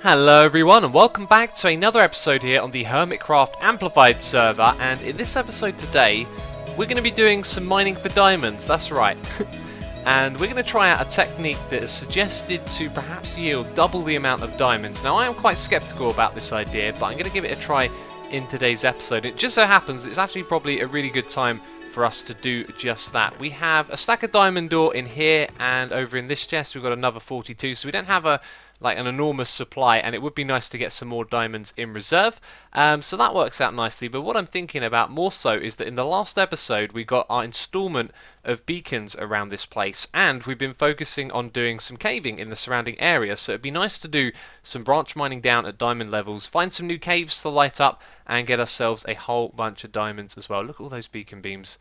Hello everyone and welcome back to another episode here on the Hermitcraft Amplified server, and in this episode today we're going to be doing some mining for diamonds, that's right. And we're going to try out a technique that is suggested to perhaps yield double the amount of diamonds. Now I am quite skeptical about this idea, but I'm going to give it a try in today's episode. It just so happens it's actually probably a really good time for us to do just that. We have a stack of diamond ore in here, and over in this chest we've got another 42, so we don't have an enormous supply, and it would be nice to get some more diamonds in reserve, so that works out nicely. But what I'm thinking about more so is that in the last episode we got our installment of beacons around this place, and we've been focusing on doing some caving in the surrounding area, so it'd be nice to do some branch mining down at diamond levels, find some new caves to light up and get ourselves a whole bunch of diamonds as well. Look at all those beacon beams.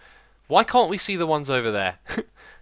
Why can't we see the ones over there?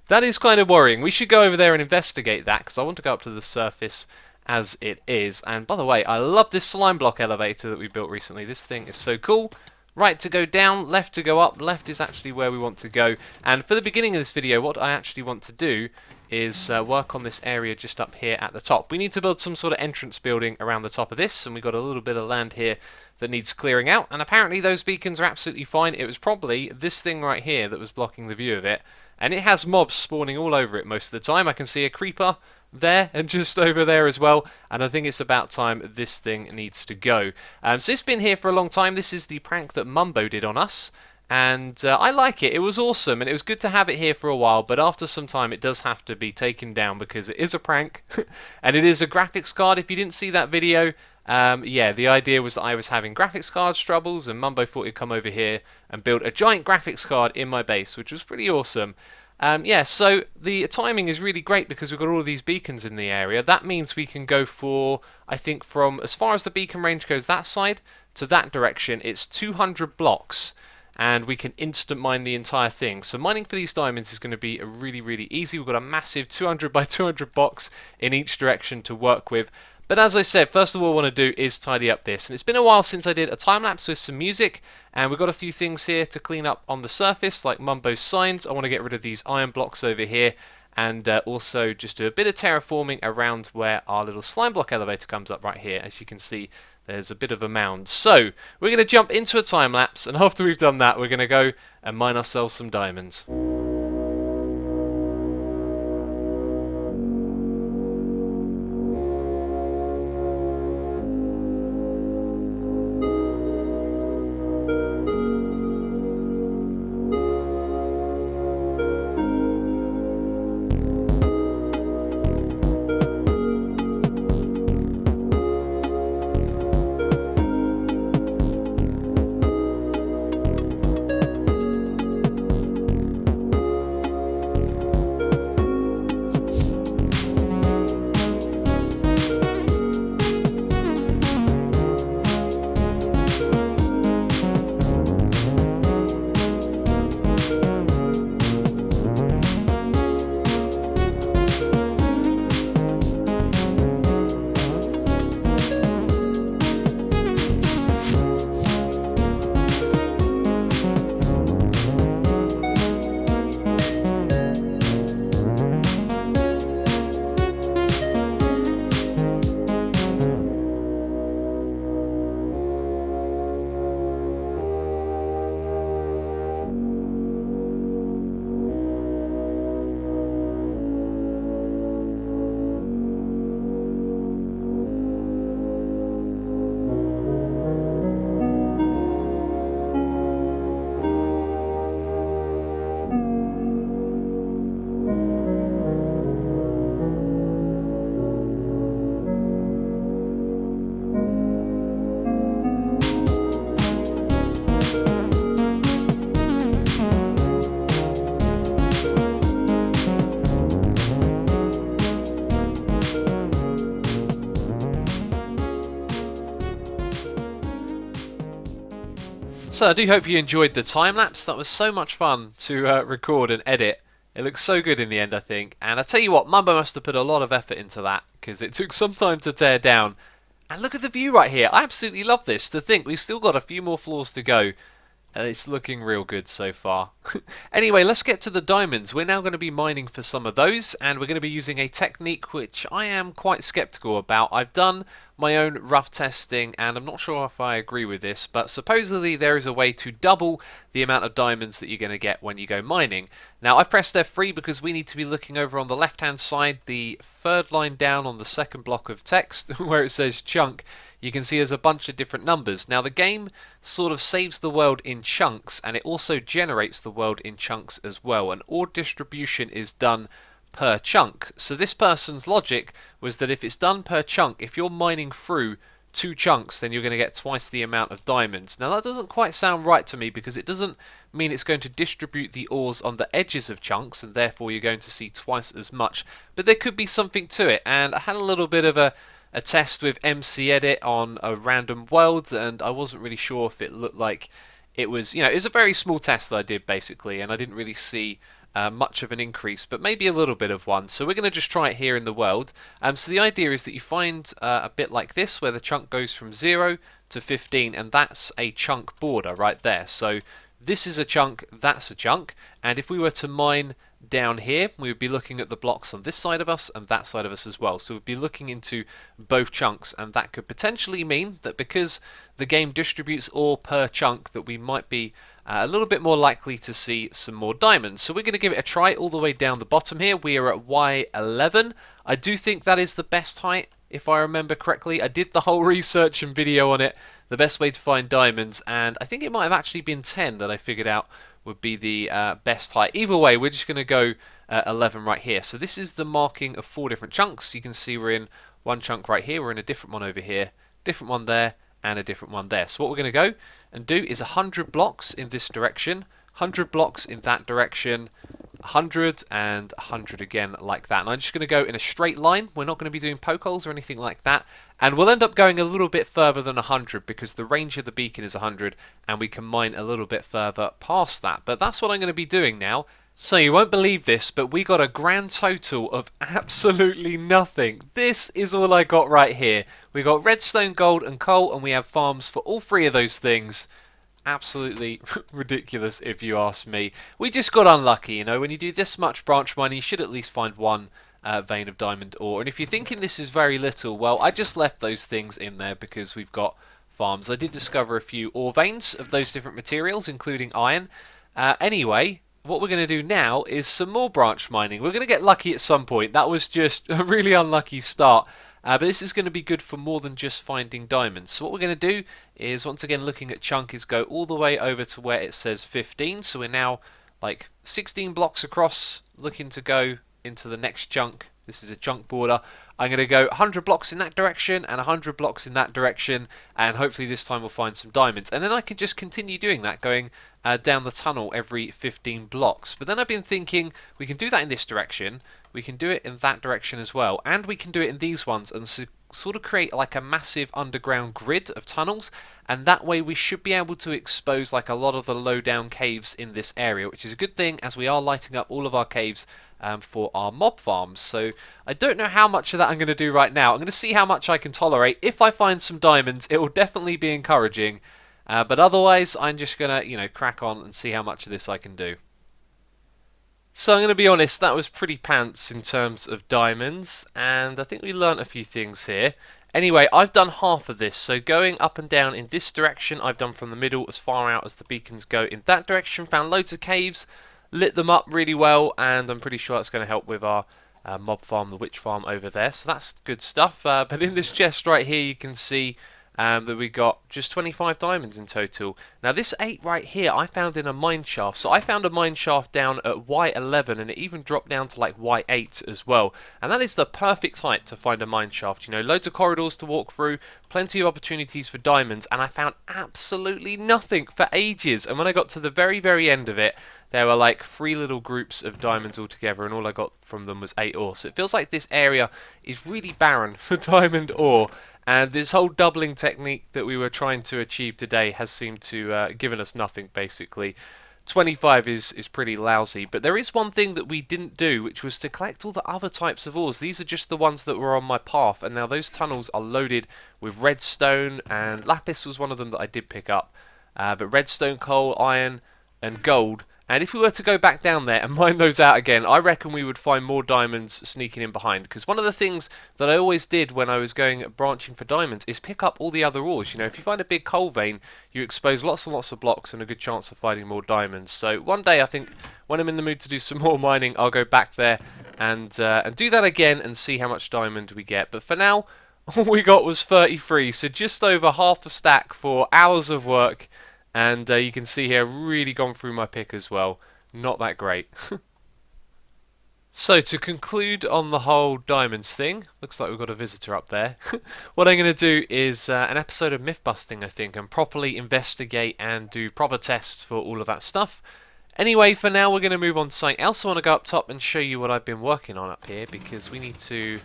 That is kind of worrying. We should go over there and investigate that, because I want to go up to the surface as it is. And by the way, I love this slime block elevator that we built recently. This thing is so cool. Right to go down, left to go up. Left is actually where we want to go. And for the beginning of this video, what I actually want to do is work on this area just up here at the top. We need to build some sort of entrance building around the top of this, and we've got a little bit of land here that needs clearing out, and apparently those beacons are absolutely fine. It was probably this thing right here that was blocking the view of it, and it has mobs spawning all over it most of the time. I can see a creeper there and just over there as well, and I think it's about time this thing needs to go. So it's been here for a long time. This is the prank that Mumbo did on us, and I like it. It was awesome, and it was good to have it here for a while, but after some time it does have to be taken down because it is a prank and it is a graphics card. If you didn't see that video, yeah, the idea was that I was having graphics card troubles, and Mumbo thought he'd come over here and build a giant graphics card in my base, which was pretty awesome. Yeah, so the timing is really great because we've got all of these beacons in the area. That means we can go for, I think, from as far as the beacon range goes that side to that direction, it's 200 blocks, and we can instant mine the entire thing. So mining for these diamonds is going to be really easy. We've got a massive 200 by 200 box in each direction to work with. But as I said, first of all, what I want to do is tidy up this. And it's been a while since I did a time-lapse with some music, and we've got a few things here to clean up on the surface, like Mumbo's signs. I want to get rid of these iron blocks over here, and also just do a bit of terraforming around where our little slime block elevator comes up right here. As you can see, there's a bit of a mound. So we're going to jump into a time-lapse, and after we've done that, we're going to go and mine ourselves some diamonds. So I do hope you enjoyed the time-lapse. That was so much fun to record and edit. It looks so good in the end, I think. And I tell you what, Mumbo must have put a lot of effort into that, because it took some time to tear down. And look at the view right here. I absolutely love this. To think we've still got a few more floors to go, and it's looking real good so far. Anyway, let's get to the diamonds. We're now going to be mining for some of those, and we're going to be using a technique which I am quite skeptical about. I've done my own rough testing, and I'm not sure if I agree with this, but supposedly there is a way to double the amount of diamonds that you're going to get when you go mining. Now, I've pressed F3 because we need to be looking over on the left-hand side, the third line down on the second block of text, where it says chunk. You can see there's a bunch of different numbers. Now, the game sort of saves the world in chunks, and it also generates the world in chunks as well, and ore distribution is done per chunk. So this person's logic was that if it's done per chunk, if you're mining through 2 chunks, then you're going to get twice the amount of diamonds. Now that doesn't quite sound right to me, because it doesn't mean it's going to distribute the ores on the edges of chunks, and therefore you're going to see twice as much. But there could be something to it, and I had a little bit of a test with MC Edit on a random world, and I wasn't really sure if it looked like it was, it was a very small test that I did basically, and I didn't really see much of an increase, but maybe a little bit of one. So we're going to just try it here in the world. So the idea is that you find a bit like this, where the chunk goes from 0 to 15, and that's a chunk border right there. So this is a chunk, that's a chunk, and if we were to mine down here, we would be looking at the blocks on this side of us and that side of us as well. So we'd be looking into both chunks, and that could potentially mean that because the game distributes ore per chunk, that we might be a little bit more likely to see some more diamonds. So we're going to give it a try all the way down the bottom here. We are at Y11. I do think that is the best height, if I remember correctly. I did the whole research and video on it, the best way to find diamonds, and I think it might have actually been 10 that I figured out would be the best height. Either way, we're just going to go 11 right here. So this is the marking of 4 different chunks. You can see we're in one chunk right here, we're in a different one over here, different one there, and a different one there. So what we're going to go and do is 100 blocks in this direction, 100 blocks in that direction, 100 and 100 again like that. And I'm just going to go in a straight line. We're not going to be doing poke holes or anything like that. And we'll end up going a little bit further than 100 because the range of the beacon is 100 and we can mine a little bit further past that. But that's what I'm going to be doing now. So you won't believe this, but we got a grand total of absolutely nothing. This is all I got right here. We got redstone, gold and coal, and we have farms for all 3 of those things. Absolutely ridiculous if you ask me. We just got unlucky, when you do this much branch mining, you should at least find one vein of diamond ore. And if you're thinking this is very little, well, I just left those things in there because we've got farms. I did discover a few ore veins of those different materials, including iron. Anyway, what we're going to do now is some more branch mining. We're going to get lucky at some point. That was just a really unlucky start. But this is going to be good for more than just finding diamonds. So what we're going to do is, once again, looking at chunk, is go all the way over to where it says 15. So we're now like 16 blocks across, looking to go into the next chunk. This is a chunk border. I'm going to go 100 blocks in that direction and 100 blocks in that direction, and hopefully this time we'll find some diamonds. And then I can just continue doing that, going down the tunnel every 15 blocks. But then I've been thinking we can do that in this direction, we can do it in that direction as well, and we can do it in these ones, and sort of create like a massive underground grid of tunnels, and that way we should be able to expose like a lot of the low down caves in this area, which is a good thing as we are lighting up all of our caves for our mob farms. So I don't know how much of that I'm going to do right now. I'm going to see how much I can tolerate. If I find some diamonds, it will definitely be encouraging, but otherwise I'm just going to crack on and see how much of this I can do. So I'm going to be honest, that was pretty pants in terms of diamonds, and I think we learnt a few things here. Anyway, I've done half of this, so going up and down in this direction, I've done from the middle as far out as the beacons go in that direction, found loads of caves, lit them up really well, and I'm pretty sure that's going to help with our mob farm, the witch farm over there, so that's good stuff. But in this chest right here, you can see that we got just 25 diamonds in total. Now this 8 right here I found in a mine shaft. So I found a mine shaft down at Y11, and it even dropped down to like Y8 as well. And that is the perfect height to find a mine shaft. Loads of corridors to walk through, plenty of opportunities for diamonds, and I found absolutely nothing for ages. And when I got to the very, very end of it, there were like 3 little groups of diamonds altogether, and all I got from them was 8 ore. So it feels like this area is really barren for diamond ore. And this whole doubling technique that we were trying to achieve today has seemed to given us nothing, basically. 25 is pretty lousy, but there is one thing that we didn't do, which was to collect all the other types of ores. These are just the ones that were on my path, and now those tunnels are loaded with redstone, and lapis was one of them that I did pick up. But redstone, coal, iron, and gold, And if we were to go back down there and mine those out again, I reckon we would find more diamonds sneaking in behind. Because one of the things that I always did when I was going branching for diamonds is pick up all the other ores. You know, if you find a big coal vein, you expose lots and lots of blocks and a good chance of finding more diamonds. So one day, I think, when I'm in the mood to do some more mining, I'll go back there and do that again and see how much diamond we get. But for now, all we got was 33, so just over half a stack for hours of work. And you can see here, really gone through my pick as well. Not that great. So to conclude on the whole diamonds thing, looks like we've got a visitor up there. What I'm going to do is an episode of myth busting, I think, and properly investigate and do proper tests for all of that stuff. Anyway, for now we're going to move on to something else. I want to go up top and show you what I've been working on up here, because we need to...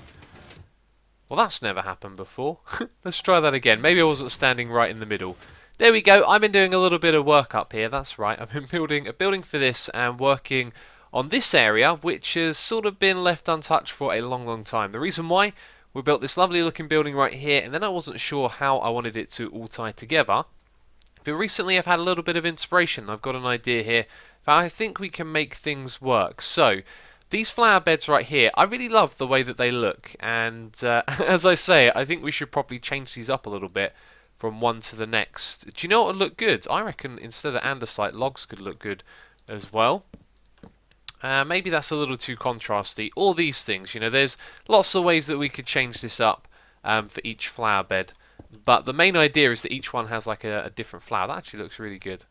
Well, that's never happened before. Let's try that again. Maybe I wasn't standing right in the middle. There we go. I've been doing a little bit of work up here. That's right. I've been building a building for this and working on this area, which has sort of been left untouched for a long, long time. The reason why, we built this lovely looking building right here, and then I wasn't sure how I wanted it to all tie together. But recently I've had a little bit of inspiration. I've got an idea here that I think we can make things work. So, these flower beds right here, I really love the way that they look. And as I say, I think we should probably change these up a little bit from one to the next. Do you know what would look good? I reckon instead of andesite, logs could look good as well. Maybe that's a little too contrasty. All these things, you know, there's lots of ways that we could change this up for each flower bed. But the main idea is that each one has like a different flower. That actually looks really good.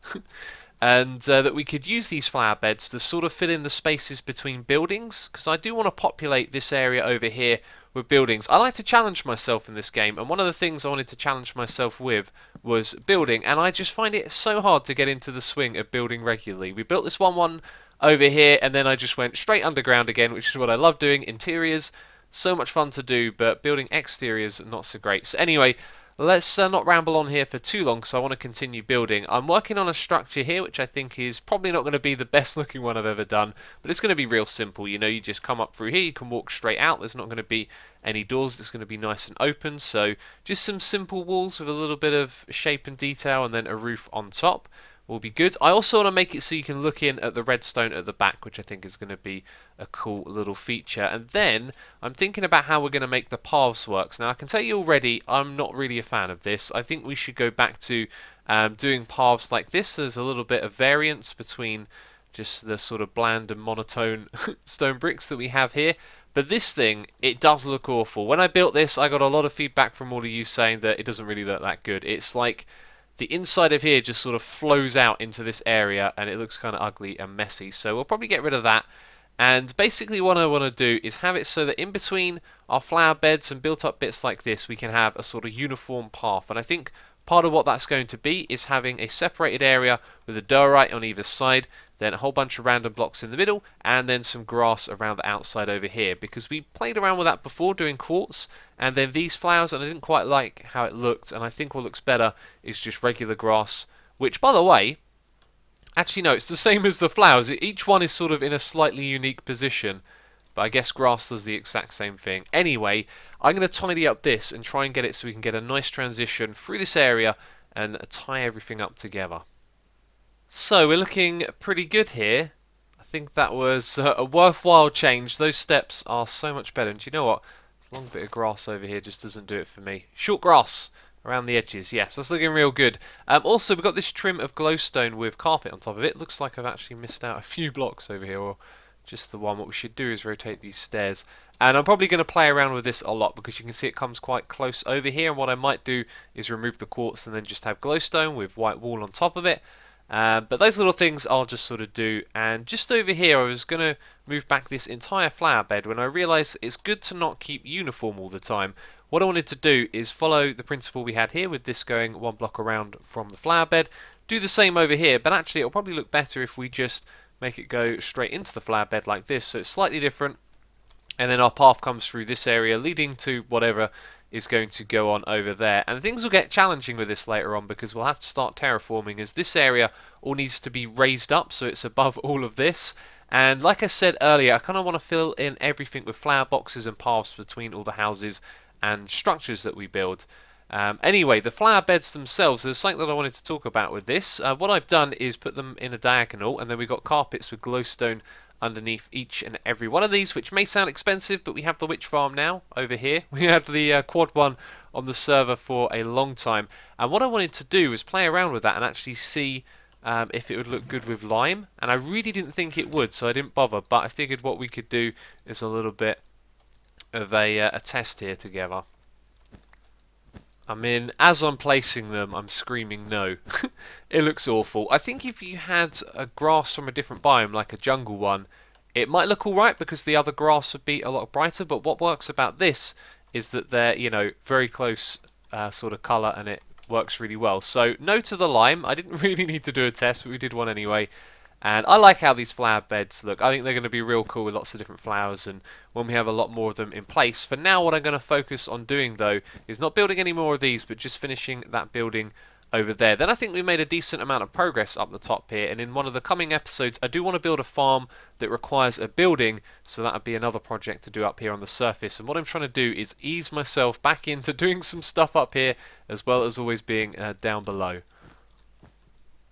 And that we could use these flower beds to sort of fill in the spaces between buildings. Because I do want to populate this area over here with buildings. I like to challenge myself in this game, and one of the things I wanted to challenge myself with was building, and I just find it so hard to get into the swing of building regularly. We built this one over here, and then I just went straight underground again, which is what I love doing. Interiors, so much fun to do, but building exteriors, not so great. So anyway, let's not ramble on here for too long, because I want to continue building. I'm working on a structure here, which I think is probably not going to be the best looking one I've ever done, but it's going to be real simple. You know, you just come up through here, you can walk straight out. There's not going to be any doors. It's going to be nice and open. So just some simple walls with a little bit of shape and detail, and then a roof on top will be good. I also want to make it so you can look in at the redstone at the back, which I think is going to be a cool little feature. And then I'm thinking about how we're going to make the paths work. Now I can tell you already, I'm not really a fan of this. I think we should go back to doing paths like this. There's a little bit of variance between just the sort of bland and monotone stone bricks that we have here. But this thing, it does look awful. When I built this, I got a lot of feedback from all of you saying that it doesn't really look that good. It's like the inside of here just sort of flows out into this area, and it looks kind of ugly and messy. So we'll probably get rid of that. And basically what I want to do is have it so that in between our flower beds and built up bits like this, we can have a sort of uniform path. And I think part of what that's going to be is having a separated area with a diorite on either side, then a whole bunch of random blocks in the middle, and then some grass around the outside over here. Because we played around with that before doing quartz, and then these flowers, and I didn't quite like how it looked, and I think what looks better is just regular grass, which, by the way, actually no, it's the same as the flowers. Each one is sort of in a slightly unique position, but I guess grass does the exact same thing. Anyway, I'm going to tidy up this and try and get it so we can get a nice transition through this area and tie everything up together. So we're looking pretty good here. I think that was a worthwhile change. Those steps are so much better. And do you know what? A long bit of grass over here just doesn't do it for me. Short grass around the edges. Yes, that's looking real good. Also, we've got this trim of glowstone with carpet on top of it. Looks like I've actually missed out a few blocks over here, or just the one. What we should do is rotate these stairs. And I'm probably going to play around with this a lot, because you can see it comes quite close over here. And what I might do is remove the quartz and then just have glowstone with white wall on top of it. But those little things I'll just sort of do. And just over here I was going to move back this entire flower bed when I realised it's good to not keep uniform all the time. What I wanted to do is follow the principle we had here with this going one block around from the flower bed. Do the same over here, but actually it'll probably look better if we just make it go straight into the flower bed like this, so it's slightly different. And then our path comes through this area leading to whatever is going to go on over there. And things will get challenging with this later on, because we'll have to start terraforming, as this area all needs to be raised up so it's above all of this. And like I said earlier, I kind of want to fill in everything with flower boxes and paths between all the houses and structures that we build. Anyway, the flower beds themselves, there's something that I wanted to talk about with this. What I've done is put them in a diagonal, and then we've got carpets with glowstone underneath each and every one of these, which may sound expensive, but we have the witch farm now over here. We had the quad one on the server for a long time, and what I wanted to do was play around with that and actually see if it would look good with lime, and I really didn't think it would, so I didn't bother, but I figured what we could do is a little bit of a test here together. I mean, as I'm placing them, I'm screaming no. It looks awful. I think if you had a grass from a different biome, like a jungle one, it might look alright because the other grass would be a lot brighter, but what works about this is that they're, you know, very close sort of colour, and it works really well. So, no to the lime. I didn't really need to do a test, but we did one anyway. And I like how these flower beds look. I think they're going to be real cool with lots of different flowers, and when we have a lot more of them in place. For now, what I'm going to focus on doing, though, is not building any more of these, but just finishing that building over there. Then I think we made a decent amount of progress up the top here, and in one of the coming episodes, I do want to build a farm that requires a building, so that would be another project to do up here on the surface. And what I'm trying to do is ease myself back into doing some stuff up here, as well as always being down below.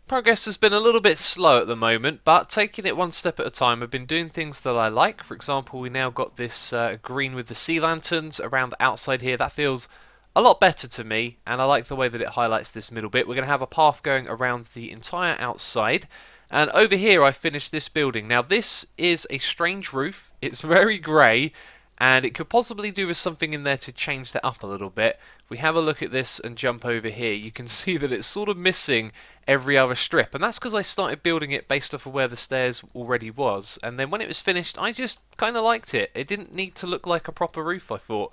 Progress has been a little bit slow at the moment, but taking it one step at a time. I've been doing things that I like. For example, we now got this green with the sea lanterns around the outside here. That feels a lot better to me, and I like the way that it highlights this middle bit. We're going to have a path going around the entire outside, and over here I finished this building. Now this is a strange roof. It's very grey, and it could possibly do with something in there to change that up a little bit. If we have a look at this and jump over here, you can see that it's sort of missing every other strip, and that's because I started building it based off of where the stairs already was, and then when it was finished I just kind of liked it. It didn't need to look like a proper roof, I thought,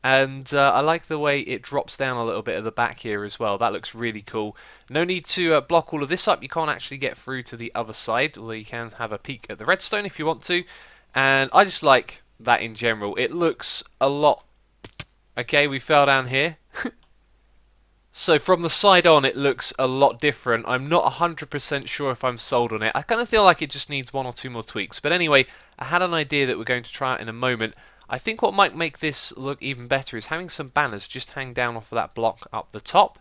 and I like the way it drops down a little bit at the back here as well. That looks really cool. No need to block all of this up. You can't actually get through to the other side, although you can have a peek at the redstone if you want to, and I just like that in general. It looks a lot... Okay, we fell down here. So from the side on it looks a lot different. I'm not 100% sure if I'm sold on it. I kind of feel like it just needs one or two more tweaks. But anyway, I had an idea that we're going to try out in a moment. I think what might make this look even better is having some banners just hang down off of that block up the top.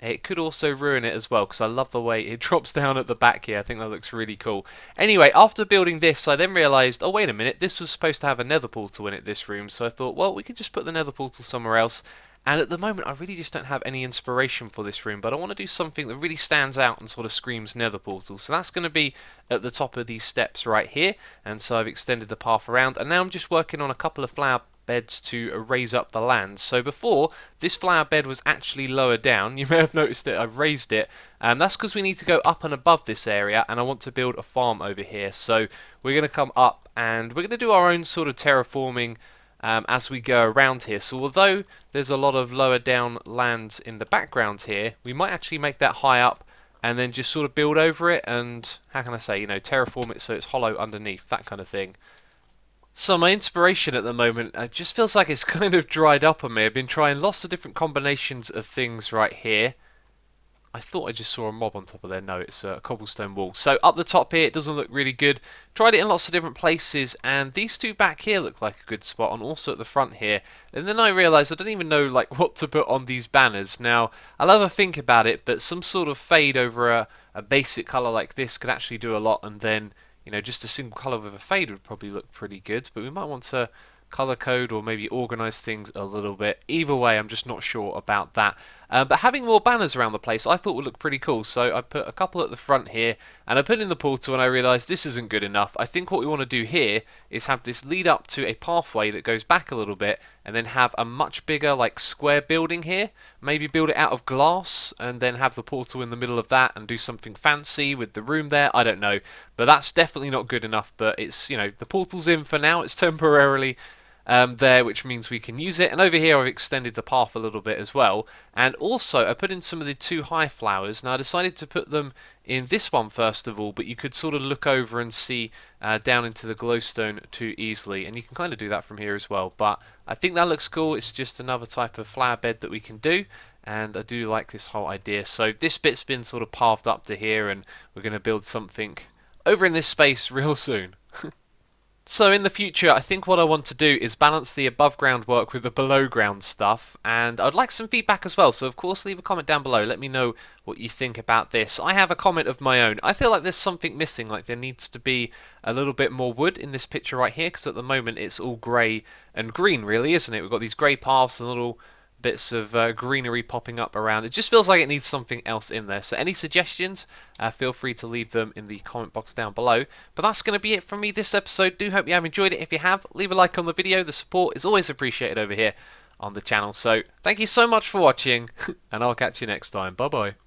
It could also ruin it as well, because I love the way it drops down at the back here. I think that looks really cool. Anyway, after building this, I then realised, oh wait a minute, this was supposed to have a nether portal in it, this room. So I thought, well, we could just put the nether portal somewhere else. And at the moment, I really just don't have any inspiration for this room, but I want to do something that really stands out and sort of screams nether portal. So that's going to be at the top of these steps right here. And so I've extended the path around, and now I'm just working on a couple of flower beds to raise up the land. So before, this flower bed was actually lower down. You may have noticed that I've raised it, and that's because we need to go up and above this area, and I want to build a farm over here. So we're going to come up, and we're going to do our own sort of terraforming as we go around here. So although there's a lot of lower down land in the background here, we might actually make that high up and then just sort of build over it and, how can I say, you know, terraform it so it's hollow underneath, that kind of thing. So my inspiration at the moment, it just feels like it's kind of dried up on me. I've been trying lots of different combinations of things right here. I thought I just saw a mob on top of there. No, it's a cobblestone wall. So up the top here, it doesn't look really good. Tried it in lots of different places, and these two back here look like a good spot, and also at the front here. And then I realised I don't even know like what to put on these banners. Now, I'll have a think about it, but some sort of fade over a basic colour like this could actually do a lot, and then, you know, just a single colour with a fade would probably look pretty good. But we might want to colour code or maybe organise things a little bit. Either way, I'm just not sure about that. But having more banners around the place I thought would look pretty cool, so I put a couple at the front here, and I put in the portal, and I realised this isn't good enough. I think what we want to do here is have this lead up to a pathway that goes back a little bit, and then have a much bigger like square building here. Maybe build it out of glass, and then have the portal in the middle of that, and do something fancy with the room there. I don't know, but that's definitely not good enough. But it's, you know, the portal's in for now. It's temporarily there, which means we can use it. And over here I've extended the path a little bit as well, and also I put in some of the two high flowers. Now I decided to put them in this one first of all, but you could sort of look over and see down into the glowstone too easily, and you can kind of do that from here as well. But I think that looks cool. It's just another type of flower bed that we can do, and I do like this whole idea. So this bit's been sort of pathed up to here, and we're going to build something over in this space real soon. So in the future, I think what I want to do is balance the above ground work with the below ground stuff, and I'd like some feedback as well, so of course leave a comment down below, let me know what you think about this. I have a comment of my own. I feel like there's something missing, like there needs to be a little bit more wood in this picture right here, because at the moment it's all grey and green really, isn't it? We've got these grey paths and little bits of greenery popping up around. It just feels like it needs something else in there. So any suggestions, feel free to leave them in the comment box down below. But that's going to be it from me this episode. Do hope you have enjoyed it. If you have, leave a like on the video. The support is always appreciated over here on the channel. So thank you so much for watching, and I'll catch you next time. Bye bye.